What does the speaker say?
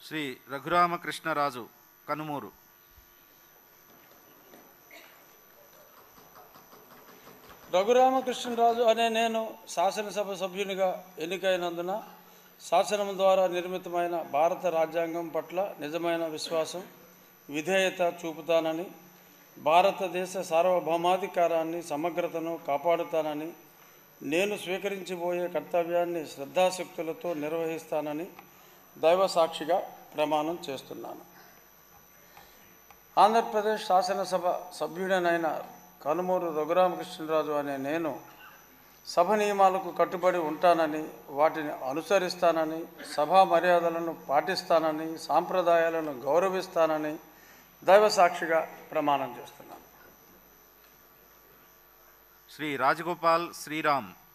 శ్రీ రఘురామకృష్ణరాజు కనుమూరు. రఘురామకృష్ణరాజు అనే నేను శాసనసభ సభ్యునిగా ఎన్నికైనందున శాసనం ద్వారా నిర్మితమైన భారత రాజ్యాంగం పట్ల నిజమైన విశ్వాసం, విధేయత చూపుతానని, భారతదేశ సార్వభౌమాధికారాన్ని, సమగ్రతను కాపాడుతానని, నేను స్వీకరించబోయే కర్తవ్యాన్ని శ్రద్ధాశక్తులతో నిర్వహిస్తానని దైవ సాక్షిగా ప్రమాణం చేస్తున్నాను. ఆంధ్రప్రదేశ్ శాసనసభ సభ్యుడనైన కనుమూరు రఘురామకృష్ణరాజు అనే నేను సభ నియమాలకు కట్టుబడి ఉంటానని, వాటిని అనుసరిస్తానని, సభా మర్యాదలను పాటిస్తానని, సాంప్రదాయాలను గౌరవిస్తానని దైవ సాక్షిగా ప్రమాణం చేస్తున్నాను. శ్రీ రాజగోపాల్ శ్రీరామ్.